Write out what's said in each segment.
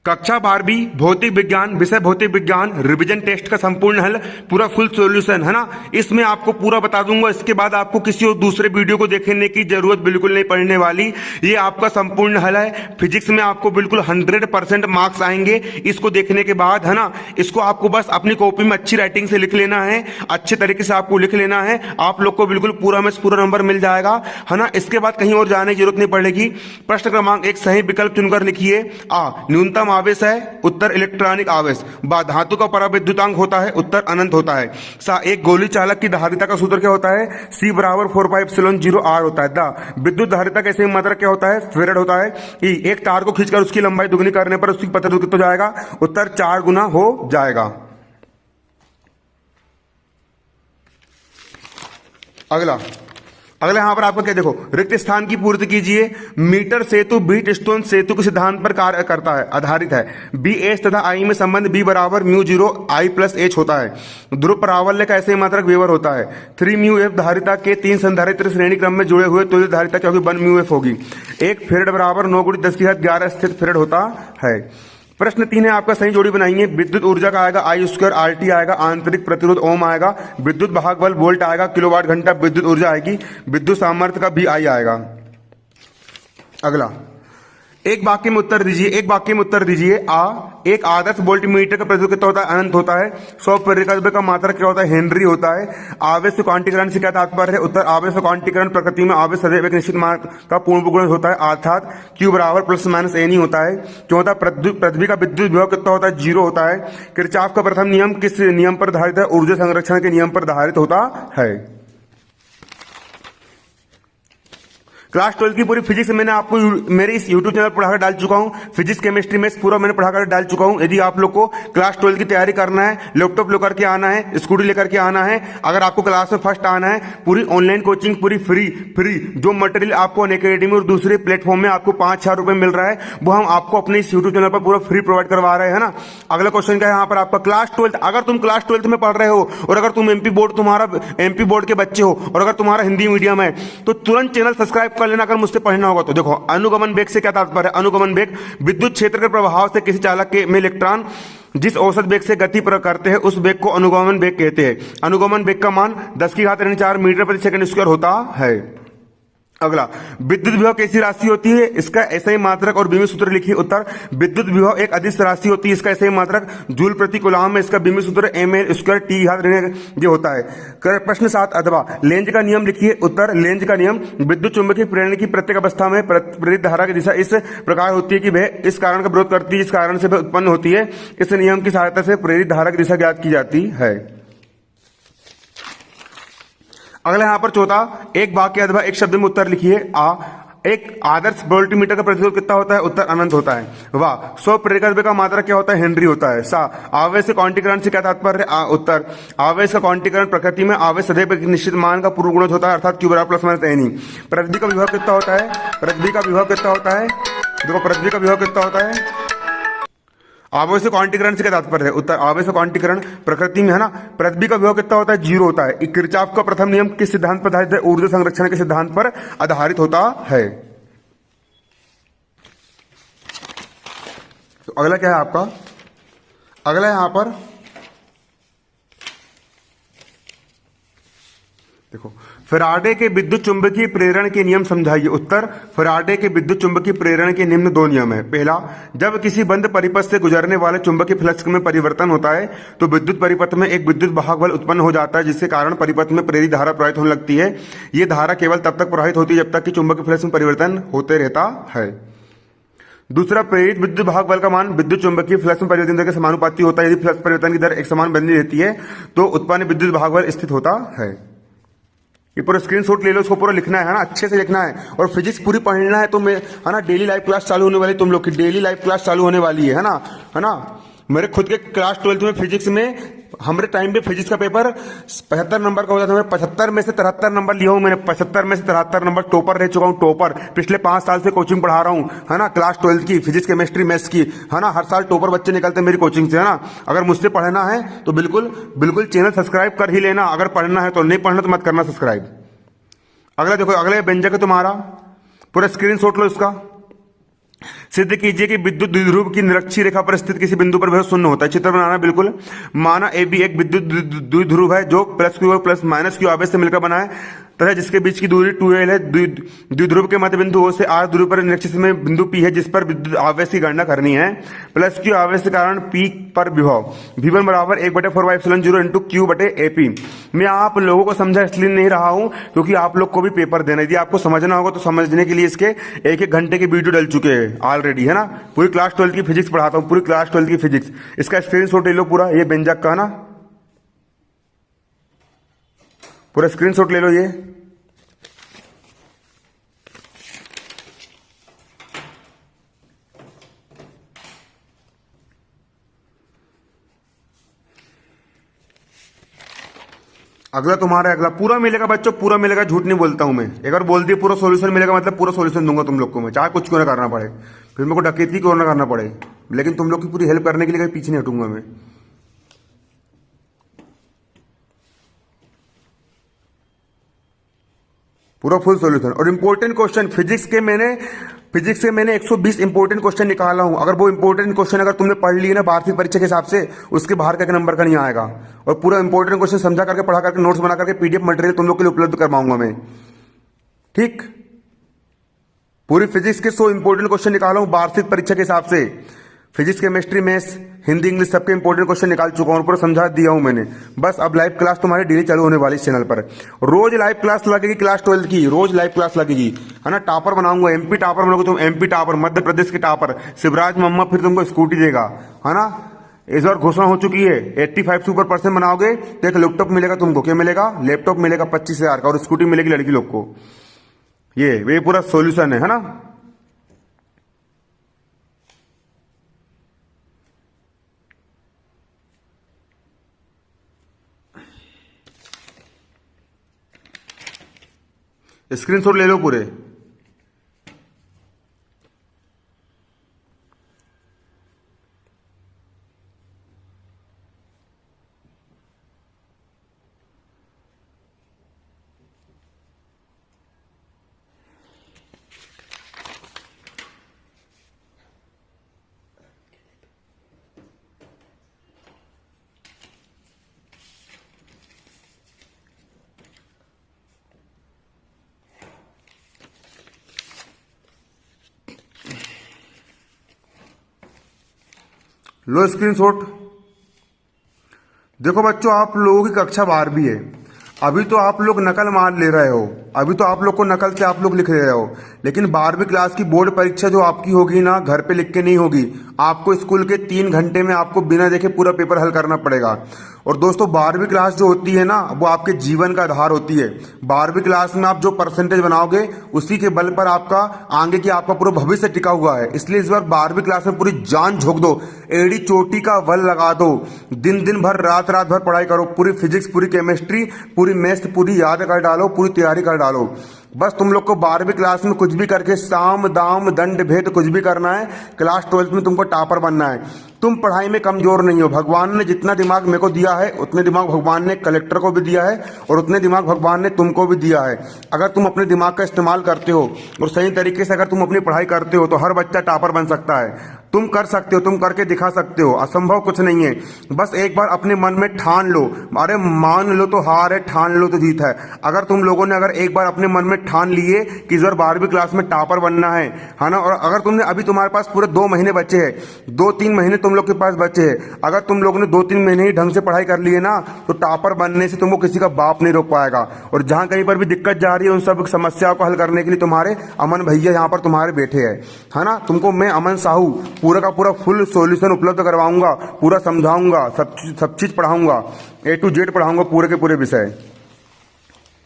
कक्षा 12वीं भौतिक विज्ञान विषय भौतिक विज्ञान रिवीजन टेस्ट का संपूर्ण हल पूरा फुल सॉल्यूशन है ना। इसमें आपको पूरा बता दूंगा। इसके बाद आपको किसी और दूसरे वीडियो को देखने की जरूरत बिल्कुल नहीं पड़ने वाली। ये आपका संपूर्ण हल है। फिजिक्स में आपको बिल्कुल 100% मार्क्स आएंगे इसको देखने के बाद, है ना। इसको आपको बस अपनी कॉपी में अच्छी राइटिंग से लिख लेना है, अच्छे तरीके से आपको लिख लेना है। आप लोग को बिल्कुल पूरा में पूरा नंबर मिल जाएगा, है ना। इसके बाद कहीं और जाने की जरूरत नहीं पड़ेगी। प्रश्न क्रमांक 1 सही विकल्प चुनकर लिखिए। आ न्यूनतम आवेश है, उत्तर इलेक्ट्रॉनिक आवेश। बा धातु का पराविद्युतांक होता है, उत्तर अनंत होता है। सा एक गोली चालक की धारिता का सूत्र क्या होता है, C बराबर 4πε0 R होता है। दा विद्युत धारिता का सही मात्रक क्या होता है, फेरेड होता है। ई एक तार को खींचकर उसकी लंबाई दुगनी करने पर उसकी पथ कितना हो जाएगा, उत्तर 4 गुना हो जाएगा। अगला यहां पर आपको क्या, देखो रिक्त स्थान की पूर्ति कीजिए। मीटर सेतु बीट स्टोन सेतु के सिद्धांत पर कार्य करता है, आधारित है। बी एच तथा आई में संबंध बी बराबर μ0 I + H होता है। ध्रुव प्रावल्य का ऐसे मात्रक वेबर होता है। 3μF धारिता के 3 संधारित्र श्रेणी क्रम में जुड़े हुए तुल्य धारिता क्योंकि 1μF होगी। एक फेरेड बराबर 9 × 10⁻11 स्थित फेरेड होता है। प्रश्न 3 है आपका, सही जोड़ी बनाइए। विद्युत ऊर्जा का आएगा I² RT आएगा, आंतरिक प्रतिरोध ओम आएगा, विद्युत वाहक बल वोल्ट आएगा, किलोवाट घंटा विद्युत ऊर्जा आएगी, विद्युत सामर्थ्य का VI आएगा। अगला एक वाक्य में उत्तर दीजिए। एक आदर्श वोल्टमीटर का प्रतिरोध कितना होता है, अनंत होता है। 100 परिकल्प का मात्रक क्या होता है, हेनरी होता है। आवेश क्वांटीकरण से क्या तात्पर्य है, उत्तर आवेश क्वांटीकरण प्रकृति में आवेश सदैव एक निश्चित मान का पूर्ण गुण होता है, अर्थात Q बराबर ± N ही होता है। चौथा पृथ्वी का विद्युत विभव कितना होता है, 0 होता है। किरचॉफ का प्रथम नियम किस नियम पर आधारित है, ऊर्जा संरक्षण के नियम पर आधारित होता है। क्लास 12 की पूरी फिजिक्स मैंने आपको मेरे इस YouTube चैनल पर पढ़ाकर डाल चुका हूं। फिजिक्स केमिस्ट्री में पूरा मैंने पढ़ाकर डाल चुका हूं। यदि आप लोग को क्लास 12 की तैयारी करना है, लैपटॉप लेकर के आना है, स्कूटी लेकर के आना है, अगर आपको क्लास में फर्स्ट आना है, पूरी ऑनलाइन कोचिंग पूरी फ्री जो मटेरियल आपको अनअकैडमी और दूसरे प्लेटफॉर्म में आपको 5,000 रुपए मिल रहा है, वो हम आपको अपने इस यूट्यूब चैनल पर पूरा फ्री प्रोवाइड करवा रहे हैं ना। अगला क्वेश्चन क्या है यहाँ पर आपका, क्लास 12 अगर तुम क्लास 12 में पढ़ रहे हो और अगर तुम MP बोर्ड के बच्चे हो और अगर तुम्हारा हिंदी मीडियम है तो तुरंत चैनल सब्सक्राइब कर लेना। अगर मुझसे पढ़ना होगा तो देखो, अनुगमन वेग से क्या तात्पर्य है, अनुगमन वेग विद्युत क्षेत्र के प्रभाव से किसी चालक में इलेक्ट्रॉन जिस औसत वेग से गति करते हैं उस वेग को अनुगमन वेग कहते हैं। अनुगमन वेग का मान 10⁻⁴ मीटर प्रति सेकंड स्क्वायर होता है। अगला, विद्युत विभव कैसी राशि होती है, इसका ऐसा ही मात्रक और बीमी सूत्र लिखिए। उत्तर विद्युत विभव एक अदिश राशि होती है, इसका ऐसा ही मात्रक जूल प्रति कूलम में, इसका बीमी सूत्र mL² T होता है। प्रश्न 7 अथवा लेंज का नियम लिखिए। उत्तर लेंज का नियम विद्युत चुंबकीय प्रेरण की प्रत्येक अवस्था में प्रेरित धारा की दिशा इस प्रकार होती है कि वह इस कारण का विरोध करती है जिस कारण से वह उत्पन्न होती है। इस नियम की सहायता से प्रेरित धारा की दिशा ज्ञात की जाती है। अगला यहां पर चौथा, एक वाक्य अथवा एक शब्द में उत्तर लिखिए। एक आदर्श वोल्टमीटर का प्रतिरोध कितना होता है, उत्तर अनंत होता है। वाह 100 परिकल्प का मात्रक क्या होता है, हेनरी होता है। सा आवेश के क्वांटीकरण से क्या तात्पर्य है, उत्तर आवेश का क्वांटीकरण प्रकृति में आवेश सदैव एक निश्चित मान का पूर्ण गुणज होता है, अर्थात Q बराबर ± N। पृथ्वी का विभव कितना होता है, देखो पृथ्वी का विभव कितना होता है, आवेश क्वांटीकरण से क्या तात्पर्य है, उत्तर आवेश क्वांटीकरण प्रकृति में, है ना, पृथ्वी का विभव कितना होता है, 0 होता है। किरचॉफ का प्रथम नियम किस सिद्धांत पर आधारित है, ऊर्जा संरक्षण के सिद्धांत पर आधारित होता है। तो अगला क्या है आपका, अगला यहां पर देखो, फैराडे के विद्युत चुंबकीय प्रेरण के नियम समझाइए। उत्तर फैराडे के विद्युत चुंबकीय प्रेरण के निम्न 2 नियम है। पहला, जब किसी बंद परिपथ से गुजरने वाले चुंबकीय फ्लक्स में परिवर्तन होता है तो विद्युत परिपथ में एक विद्युत वाहक बल उत्पन्न हो जाता है जिसके कारण परिपथ में प्रेरित धारा प्रवाहित होने लगती है। यह धारा केवल तब तक प्रवाहित होती है जब तक कि चुंबकीय फ्लक्स में परिवर्तन होते रहता है। दूसरा, प्रेरित विद्युत वाहक बल का मान विद्युत चुंबकीय फ्लक्स में परिवर्तन दर के समानुपाती होता है। यदि फ्लक्स परिवर्तन की दर एक समान बनी रहती है तो उत्पन्न विद्युत वाहक बल स्थित होता है। ये पूरा स्क्रीनशॉट ले लो, उसको पूरा लिखना है ना, अच्छे से लिखना है। और फिजिक्स पूरी पढ़ना है तो मैं, है ना, डेली लाइव क्लास चालू होने वाली, तुम लोग की डेली लाइव क्लास चालू होने वाली है ना। मेरे खुद के क्लास 12 में फिजिक्स में हमारे टाइम पे फिजिक्स का पेपर 75 नंबर का होता था। मैं 75 में से 73 नंबर लिया हूं, मैंने 75 में से 73 नंबर टॉपर रह चुका हूं, टॉपर। पिछले 5 साल से कोचिंग पढ़ा रहा हूं, है ना, क्लास 12 की फिजिक्स केमिस्ट्री मैथ्स की, है ना। हर साल टॉपर बच्चे निकलते हैं मेरी कोचिंग से, है ना। अगर मुझसे पढ़ना है तो बिल्कुल चैनल सब्सक्राइब कर ही लेना। अगर पढ़ना है तो, नहीं पढ़ना तो मत करना सब्सक्राइब। अगला देखो, अगले व्यंजक है तुम्हारा, पूरा स्क्रीनशॉट लो इसका। सिद्ध कीजिए कि विद्युत द्विध्रुव की निरक्षीय रेखा पर स्थित किसी बिंदु पर वह शून्य होता है। चित्र बनाना बिल्कुल। माना ए बी एक विद्युत द्विध्रुव है जो प्लस क्यू और प्लस माइनस क्यू आवेश से मिलकर बना है तथा जिसके बीच की दूरी 2l है। द्विध्रुव के मध्य बिंदु O से R दूरी पर निरक्षीय में बिंदु P है जिस पर विद्युत आवेश की गणना करनी है। प्लस क्यू आवेश के कारण P पर विभव V1 बराबर 1/4π0 इंटू क्यू बटे AP। मैं आप लोगों को समझा इसलिए नहीं रहा हूं क्योंकि आप लोग को भी पेपर देना, यदि आपको समझना होगा तो समझने के लिए इसके एक घंटे के वीडियो डल चुके हैं ऑलरेडी, है ना। पूरी क्लास 12 की फिजिक्स पढ़ाता हूँ, पूरी क्लास 12 की फिजिक्स। इसका स्क्रीनशॉट ले लो पूरा, ये व्यंजक का ना पूरा स्क्रीनशॉट ले लो ये। अगला तुम्हारा अगला पूरा मिलेगा बच्चों, पूरा मिलेगा, झूठ नहीं बोलता हूं मैं। एक बार बोल दिया पूरा सॉल्यूशन मिलेगा मतलब पूरा सॉल्यूशन दूंगा तुम लोग को मैं, चाहे कुछ क्यों ना करना पड़े, फिर मेरे को डकैती क्यों ना करना पड़े, लेकिन तुम लोग की पूरी हेल्प करने के लिए कहीं पीछे नहीं हटूंगा मैं। पूरा फुल सॉल्यूशन और इंपॉर्टेंट क्वेश्चन फिजिक्स के मैंने 120 इंपॉर्टेंट क्वेश्चन निकाला हूं। अगर वो इंपॉर्टेंट क्वेश्चन अगर तुमने पढ़ लिए ना वार्षिक परीक्षा के हिसाब से, उसके बाहर का नंबर का नहीं आएगा। और पूरा इंपॉर्टेंट क्वेश्चन समझा करके पढ़ा करके नोट्स बना करके PDF मटेरियल तुम लोग के लिए उपलब्ध करवाऊंगा मैं, ठीक। पूरी फिजिक्स के 100 इंपॉर्टेंट क्वेश्चन निकाला हूं वार्षिक परीक्षा के हिसाब से। Physics, chemistry, maths, Hindi, English सबके इंपॉर्टेंट क्वेश्चन निकाल चुका हूं और पूरा समझा दिया हूं मैंने। बस अब लाइव क्लास तुम्हारी डेली चालू होने वाली इस चैनल पर। रोज लाइव क्लास लगेगी क्लास 12 की, रोज लाइव क्लास लगेगी, है ना। टॉपर बनाऊंगा, MP टॉपर बनोगे तुम, MP टॉपर, मध्य प्रदेश के टॉपर शिवराज मम्मा फिर तुमको स्कूटी देगा, है ना। इस बार घोषणा हो चुकी है 85 से ऊपर परसेंट बनाओगे तो एक लैपटॉप मिलेगा तुमको। क्या मिलेगा? लैपटॉप मिलेगा 25,000 का और स्कूटी मिलेगी लड़की लोग को। ये पूरा सोल्यूशन है ना। स्क्रीनशॉट ले लो पूरे। लो स्क्रीनशॉट। देखो बच्चों, आप लोगों की कक्षा 12वीं है, अभी तो आप लोग नकल मार ले रहे हो, अभी तो आप लोग को नकल से आप लोग लिख रहे हो, लेकिन 12वीं क्लास की बोर्ड परीक्षा जो आपकी होगी ना, घर पे लिख के नहीं होगी, आपको स्कूल के 3 घंटे में आपको बिना देखे पूरा पेपर हल करना पड़ेगा। और दोस्तों 12वीं क्लास जो होती है ना, वो आपके जीवन का आधार होती है। 12वीं क्लास में आप जो परसेंटेज बनाओगे उसी के बल पर आपका आगे की आपका पूरा भविष्य टिका हुआ है। इसलिए इस बार 12वीं क्लास में पूरी जान झोंक दो, एड़ी चोटी का बल लगा दो, दिन दिन भर रात रात भर पढ़ाई करो, पूरी फिजिक्स, पूरी केमिस्ट्री, पूरी मैथ्स पूरी याद कर डालो, पूरी तैयारी कर डालो। बस तुम लोग को 12वीं क्लास में कुछ भी करके साम दाम दंड भेद कुछ भी करना है, क्लास 12 में तुमको टॉपर बनना है। तुम पढ़ाई में कमजोर नहीं हो, भगवान ने जितना दिमाग मेरे को दिया है उतने दिमाग भगवान ने कलेक्टर को भी दिया है और उतने दिमाग भगवान ने तुमको भी दिया है। अगर तुम अपने दिमाग का इस्तेमाल करते हो और सही तरीके से अगर तुम अपनी पढ़ाई करते हो तो हर बच्चा टॉपर बन सकता है। तुम कर सकते हो, तुम करके दिखा सकते हो, असंभव कुछ नहीं है। बस एक बार अपने मन में ठान लो, अरे मान लो तो हार है, ठान लो तो जीत है। अगर तुम लोगों ने अगर एक बार अपने मन में ठान लिए कि इस बार 12वीं क्लास में टॉपर बनना है ना, और अगर तुमने अभी तुम्हारे पास पूरे 2 महीने बचे हैं, 2-3 महीने तुम लोग के पास बचे हैं, अगर तुम लोगों ने 2-3 महीने ही ढंग से पढ़ाई कर लिए ना, तो टॉपर बनने से तुमको किसी का बाप नहीं रोक पाएगा। और जहां कहीं पर भी दिक्कत जा रही है उन सब समस्याओं को हल करने के लिए तुम्हारे अमन भैया यहाँ पर तुम्हारे बैठे हैं, है ना। तुमको मैं अमन साहू पूरा का पूरा फुल सॉल्यूशन उपलब्ध करवाऊंगा, पूरा समझाऊंगा, सब चीज पढ़ाऊंगा, A to Z पढ़ाऊंगा, पूरे के पूरे विषय।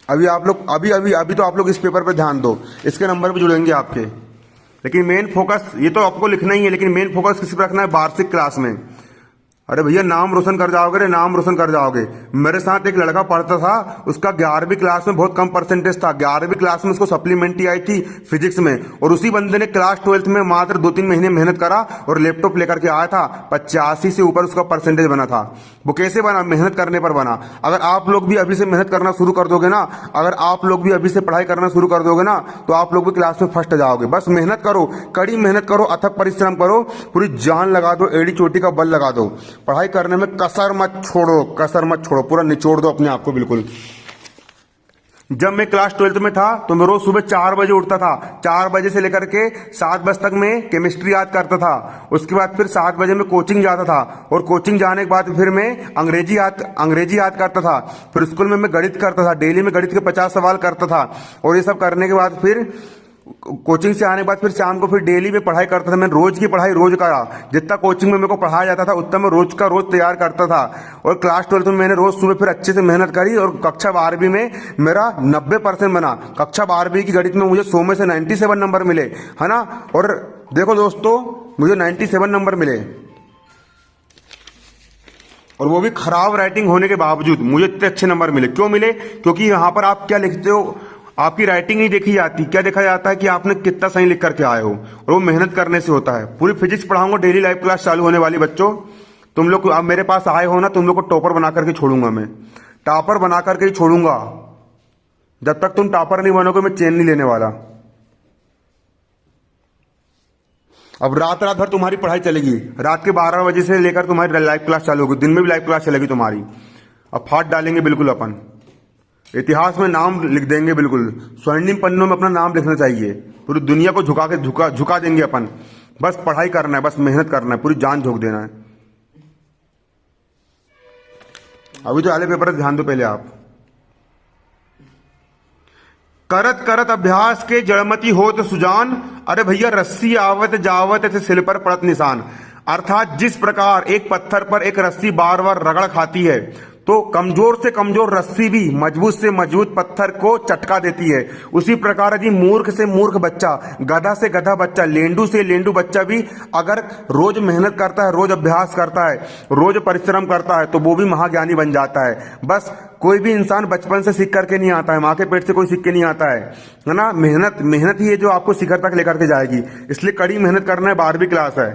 अभी आप लोग अभी तो आप लोग इस पेपर पे ध्यान दो, इसके नंबर भी जुड़ेंगे आपके। लेकिन मेन फोकस ये तो आपको लिखना ही है, लेकिन मेन फोकस किस पर रखना है? वार्षिक क्लास में। अरे भैया नाम रोशन कर जाओगे रे, नाम रोशन कर जाओगे। मेरे साथ एक लड़का पढ़ता था, उसका 11वीं क्लास में बहुत कम परसेंटेज था। 11वीं क्लास में उसको सप्लीमेंट्री आई थी फिजिक्स में, और उसी बंदे ने क्लास 12th में मात्र 2-3 महीने मेहनत करा और लैपटॉप लेकर के आया था। 85 से ऊपर उसका परसेंटेज बना था। वो कैसे बना? मेहनत करने पर बना। अगर आप लोग भी अभी से मेहनत करना शुरू कर दोगे ना, अगर आप लोग भी अभी से पढ़ाई करना शुरू कर दोगे ना, तो आप लोग भी क्लास में फर्स्ट जाओगे। बस मेहनत करो, कड़ी मेहनत करो, अथक परिश्रम करो, पूरी जान लगा दो, एड़ी चोटी का बल लगा दो। पढ़ाई करने में कसर मत छोड़ो, कसर मत छोड़ो, पूरा निचोड़ दो अपने आप को बिल्कुल। जब मैं क्लास 12th में था तो मैं रोज सुबह 4 बजे उठता था। 4 बजे से लेकर के 7 बजे तक मैं केमिस्ट्री याद करता था। उसके बाद फिर 7 बजे मैं कोचिंग जाता था, और कोचिंग जाने के बाद फिर मैं अंग्रेजी याद करता था। फिर स्कूल में मैं गणित करता था, डेली में गणित के 50 सवाल करता था। और ये सब करने के बाद फिर कोचिंग से आने के बाद फिर शाम को फिर डेली में पढ़ाई करता था। मैंने रोज की पढ़ाई रोज करा। जितना कोचिंग में मेरे को पढ़ाया जाता था उतना मैं रोज का रोज तैयार करता था। और क्लास 12th में मैंने रोज सुबह फिर अच्छे से मेहनत करी, और कक्षा 12वीं में मेरा 90% बना। कक्षा 12वीं की गणित में मुझे 100 में से 97 नंबर मिले, है ना। और देखो दोस्तों, मुझे 97 नंबर मिले, और वो भी खराब राइटिंग होने के बावजूद मुझे इतने अच्छे नंबर मिले। क्यों मिले? क्योंकि यहाँ पर आप क्या लिखते हो, आपकी राइटिंग नहीं देखी जाती, क्या देखा जाता है कि आपने कितना सही लिख करके आए हो, और वो मेहनत करने से होता है। पूरी फिजिक्स पढ़ाऊंगा, डेली लाइव क्लास चालू होने वाली। बच्चों तुम लोग अब मेरे पास आए हो ना, तुम लोग को टॉपर बना करके छोड़ूंगा मैं, टॉपर बना करके ही छोड़ूंगा। जब तक तुम टॉपर नहीं बनोगे मैं चैन नहीं लेने वाला। अब रात रात भर तुम्हारी पढ़ाई चलेगी, रात के 12 बजे से लेकर तुम्हारी लाइव क्लास चालू होगी, दिन में भी लाइव क्लास चलेगी तुम्हारी। अब फाड़ डालेंगे बिल्कुल अपन, इतिहास में नाम लिख देंगे बिल्कुल, स्वर्णिम पन्नों में अपना नाम लिखना चाहिए। पूरी दुनिया को झुका देंगे अपन। बस पढ़ाई करना है, बस मेहनत करना है, पूरी जान झोंक देना है। अभी तो आले पेपर ध्यान दो पहले आप। करत करत अभ्यास के जड़मती होत सुजान, अरे भैया रस्सी आवत जावत ऐसे सिल पर पड़त निशान। अर्थात जिस प्रकार एक पत्थर पर एक रस्सी बार बार रगड़ खाती है, तो कमजोर से कमजोर रस्सी भी मजबूत से मजबूत पत्थर को चटका देती है। उसी प्रकार यदि मूर्ख से मूर्ख बच्चा, गधा से गधा बच्चा, लेंडू से लेंडू बच्चा भी अगर रोज मेहनत करता है, रोज अभ्यास करता है, रोज परिश्रम करता है, तो वो भी महाज्ञानी बन जाता है। बस कोई भी इंसान बचपन से सीख करके नहीं आता है, माँ के पेट से कोई सीख के नहीं आता है ना। मेहनत मेहनत ही है जो आपको शिखर तक लेकर के जाएगी। इसलिए कड़ी मेहनत करना है, 12वीं क्लास है।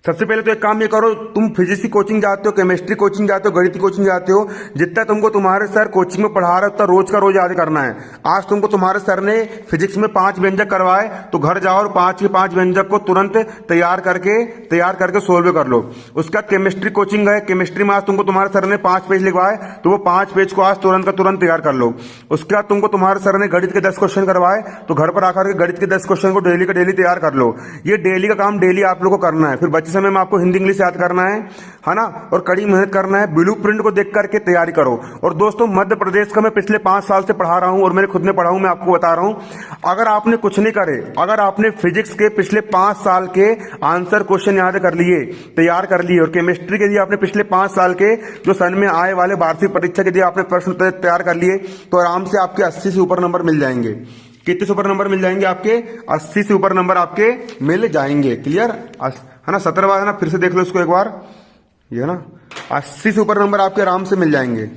सबसे पहले तो एक काम ये करो, तुम फिजिक्स की कोचिंग जाते हो, केमिस्ट्री कोचिंग जाते हो, गणित की कोचिंग जाते हो, जितना तुमको तुम्हारे सर कोचिंग में पढ़ा रहे हो उतना रोज का रोज याद करना है। आज तुमको तुम्हारे सर ने फिजिक्स में 5 व्यंजक करवाए, तो घर जाओ और 5 के 5 व्यंजक को तुरंत तैयार करके सोल्व कर लो। उसका केमिस्ट्री कोचिंग है, केमिस्ट्री में आज तुमको तुम्हारे सर ने 5 पेज लिखवाए, तो वो 5 पेज को आज तुरंत का तुरंत तैयार कर लो। उसके बाद तुमको तुम्हारे सर ने गणित के 10 क्वेश्चन करवाए, तो घर पर आकर के गणित के 10 क्वेश्चन को डेली का डेली तैयार कर लो। ये डेली का काम डेली आप लोग को करना है। फिर बच्चे समय में आपको हिंदी इंग्लिश याद करना है ना, और कड़ी मेहनत करना है। ब्लूप्रिंट को देख करके तैयारी करो। और दोस्तों मध्य प्रदेश का मैं पिछले 5 साल से पढ़ा रहा हूं, और मैंने खुद ने पढ़ा हूं, मैं आपको बता रहा हूं। अगर आपने कुछ नहीं करे, अगर आपने फिजिक्स के पिछले 5 साल के आंसर क्वेश्चन याद कर लिए, तैयार कर लिए, और केमिस्ट्री के लिए आपने पिछले 5 साल के जो सन में आए वाले वार्षिक परीक्षा के लिए आपने प्रश्न तैयार कर लिए, तो आराम से आपके 80 से ऊपर नंबर मिल जाएंगे। कितने से ऊपर नंबर मिल जाएंगे? आपके 80 से ऊपर नंबर आपके मिल जाएंगे। क्लियर है ना? 17 बार है ना, फिर से देख लो इसको एक बार, ये है ना, 80 से ऊपर नंबर आपके आराम से मिल जाएंगे।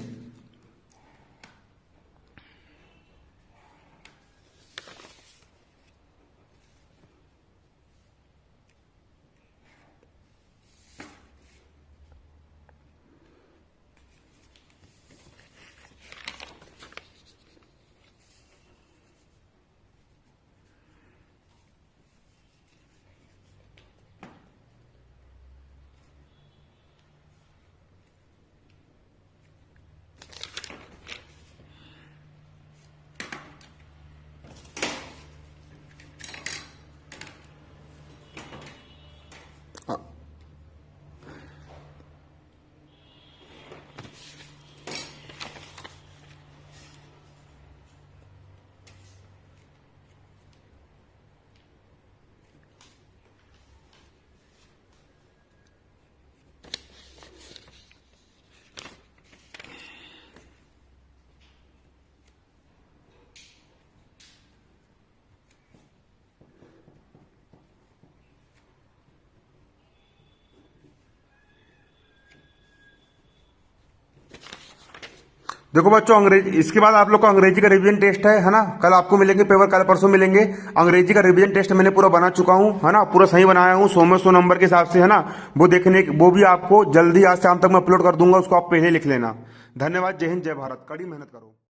देखो बच्चों, अंग्रेजी इसके बाद आप लोग का अंग्रेजी का रिवीजन टेस्ट है ना। कल आपको मिलेंगे पेपर, कल परसों मिलेंगे। अंग्रेजी का रिवीजन टेस्ट मैंने पूरा बना चुका हूँ, है ना, पूरा सही बनाया हूँ 100 में 100 नंबर के हिसाब से, है ना। वो भी आपको जल्दी आज शाम तक मैं अपलोड कर दूंगा, उसको आप पहले लिख लेना। धन्यवाद, जय हिंद, जय भारत, कड़ी मेहनत करो।